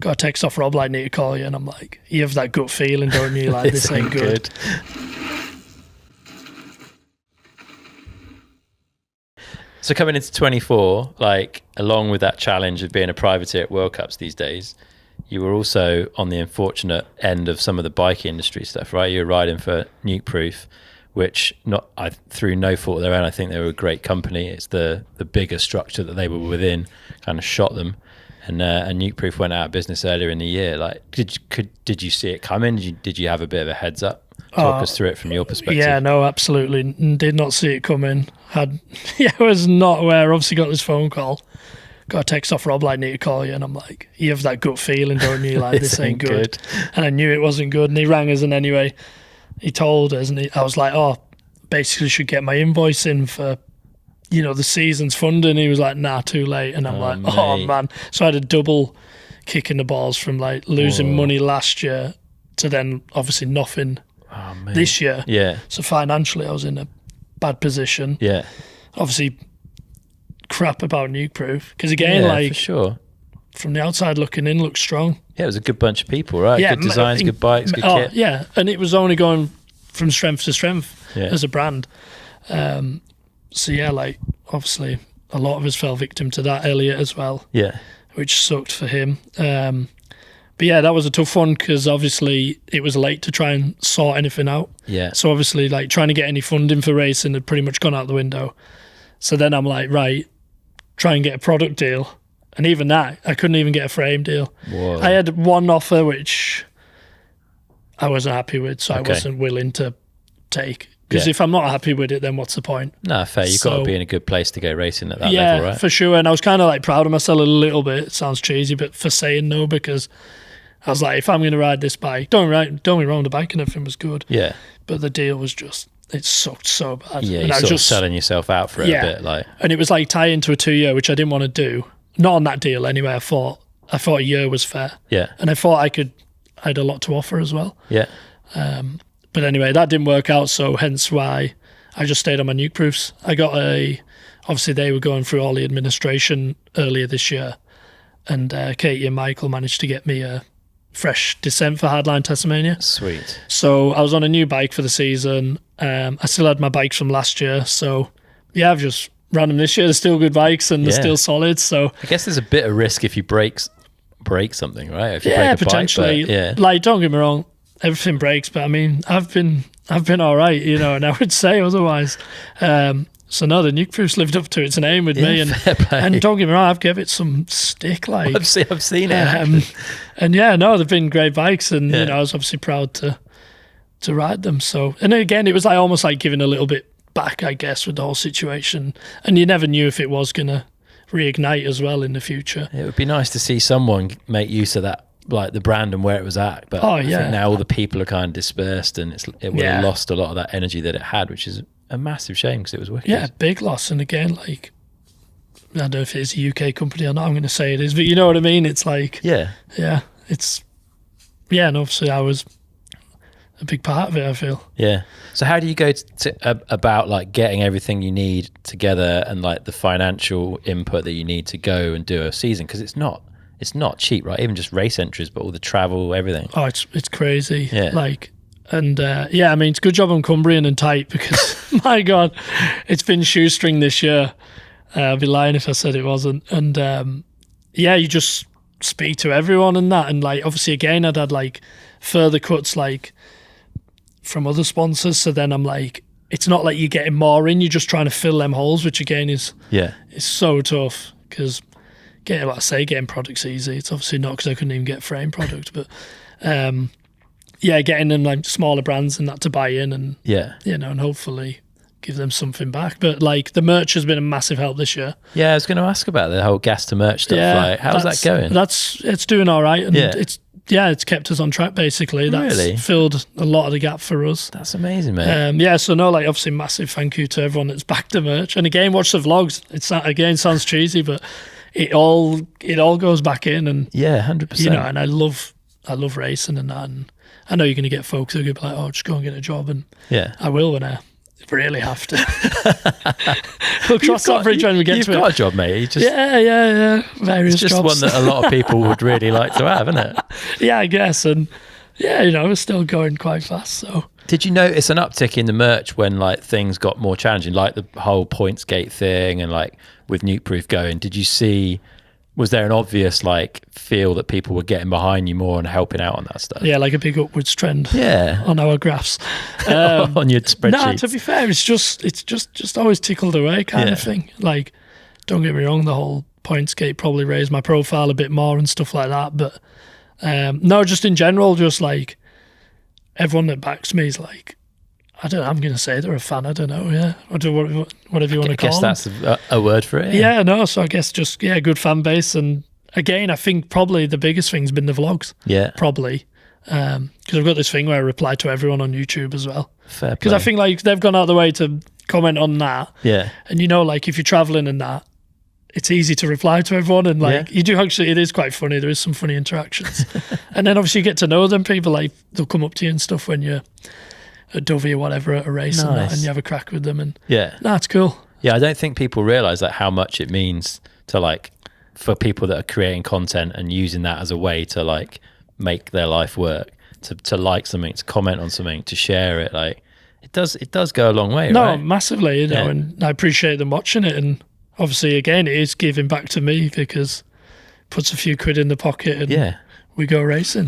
got a text off Rob, like, need to call you. And I'm like, you have that gut feeling, don't you? Like, this ain't good. So coming into 24, like, along with that challenge of being a privateer at World Cups these days, you were also on the unfortunate end of some of the bike industry stuff, right? You were riding for Nukeproof, which through no fault of their own, I think they were a great company. It's the bigger structure that they were within kind of shot them, and Nukeproof went out of business earlier in the year. Like, did you see it coming? Did you have a bit of a heads up? Talk us through it from your perspective. Yeah, no, absolutely. Did not see it coming. I was not aware. Obviously got this phone call. Got a text off Rob, like, need to call you. And I'm like, you have that gut feeling, don't you? Like, this ain't good. And I knew it wasn't good. And he rang us, and anyway, he told us, and I was like, oh, basically should get my invoice in for, the season's funding. He was like, nah, too late. And I'm like, oh, man. So I had a double kick in the balls from, like, losing money last year to then obviously nothing this year. Yeah. So financially, I was in a bad position. Yeah. Obviously, crap about Nukeproof, because again, like, for sure, from the outside looking in, looks strong. Yeah, it was a good bunch of people, right? Yeah, good designs, good bikes, good kit. Yeah, and it was only going from strength to strength as a brand. So yeah, like, obviously a lot of us fell victim to that. Elliot as well. Yeah, which sucked for him. But yeah, that was a tough one, because obviously it was late to try and sort anything out. Yeah. So obviously, like, trying to get any funding for racing had pretty much gone out the window. So then I'm like, right, try and get a product deal. And even that, I couldn't even get a frame deal. Whoa. I had one offer which I wasn't happy with, so I wasn't willing to take. Because if I'm not happy with it, then what's the point? No, fair. You've got to be in a good place to go racing at that level, right? Yeah, for sure. And I was kind of like proud of myself a little bit. It sounds cheesy, but for saying no, because I was like, if I'm going to ride this bike, don't get me wrong, the bike and everything was good. Yeah. But the deal was just, it sucked so bad. Yeah, you're sort of selling yourself out for it a bit. Like. And it was like tying to a 2-year, which I didn't want to do. Not on that deal anyway. I thought a year was fair. Yeah. And I thought I had a lot to offer as well. Yeah. But anyway, that didn't work out, so hence why I just stayed on my Nukeproofs. I got obviously they were going through all the administration earlier this year, and Katie and Michael managed to get me a fresh descent for Hardline Tasmania. Sweet. So I was on a new bike for the season. I still had my bikes from last year, so yeah, I've just ran them this year. They're still good bikes, and they're still solid. So I guess there's a bit of risk if you break something, right? If you break a potentially. Bike, like, don't get me wrong, everything breaks, but I mean, I've been all right, and I would say otherwise. So no, the Nukeproof's lived up to its name with me, and don't get me wrong, I've given it some stick. Like, I've seen it. And yeah, no, they've been great bikes, and I was obviously proud to ride them. So, and again, it was like almost like giving a little bit back, I guess, with the whole situation. And you never knew if it was gonna reignite as well in the future. It would be nice to see someone make use of that, like the brand and where it was at. But I think now all the people are kind of dispersed, and it would have lost a lot of that energy that it had, which is a massive shame, because it was wicked. Yeah, big loss. And again, like, I don't know if it's a UK company or not, I'm going to say it is, but you know what I mean? It's like, and obviously I was a big part of it, I feel. Yeah. So how do you go about like getting everything you need together, and like the financial input that you need to go and do a season? Because it's not cheap, right? Even just race entries, but all the travel, everything. Oh, it's crazy. Yeah. Like, and I mean, it's a good job I'm Cumbrian and tight, because my God, it's been shoestring this year. I'd be lying if I said it wasn't. And you just speak to everyone and that. And like, obviously again, I'd had like further cuts like from other sponsors. So then I'm like, it's not like you're getting more in, you're just trying to fill them holes, which again is so tough, because getting products easy. It's obviously not, because I couldn't even get frame product, but getting them like smaller brands and that to buy in, and and hopefully give them something back. But like, the merch has been a massive help this year. Yeah, I was going to ask about the whole gas to merch stuff. Like, how's that going? It's doing all right, and it's kept us on track basically. That's filled a lot of the gap for us. That's amazing, mate. Like, obviously massive thank you to everyone that's backed the merch. And again, watch the vlogs. It's again, sounds cheesy, but it all goes back in, and 100%. And I love racing and that, and I know you're going to get folks who are going to be like, oh, just go and get a job, and I will when I really have to. We'll cross that bridge when we get to it. You've got a job, mate. Yeah. Various it's just jobs. one that a lot of people would really like to have, isn't it? Yeah, I guess. And yeah, you know, we're still going quite fast. So, did you notice an uptick in the merch when like things got more challenging, like the whole points gate thing, and like with Nukeproof going? Did you see? Was there an obvious like feel that people were getting behind you more and helping out on that stuff? Yeah, like a big upwards trend. Yeah, on our graphs, on your spreadsheet. Nah, to be fair, it's just always tickled away kind of thing. Like, don't get me wrong, the whole points gate probably raised my profile a bit more and stuff like that. But no, just in general, just like everyone that backs me is like, I don't know, I'm going to say they're a fan. I don't know. Yeah. Whatever you want to call them. I guess that's a word for it. Yeah, no. So I guess just, good fan base. And again, I think probably the biggest thing's been the vlogs. Yeah. Probably. Because I've got this thing where I reply to everyone on YouTube as well. Fair play. Because I think like they've gone out of the way to comment on that. Yeah. And you know, like if you're traveling and that, it's easy to reply to everyone. And like you do actually, it is quite funny. There is some funny interactions. And then obviously you get to know them. People like, they'll come up to you and stuff when you're a Dovey or whatever at a race and that, and you have a crack with them, and it's cool. Yeah, I don't think people realise like how much it means to like for people that are creating content and using that as a way to like make their life work, to like something, to comment on something, to share it. Like it does go a long way. No, right? massively, you know, and I appreciate them watching it, and obviously again it is giving back to me because it puts a few quid in the pocket and we go racing.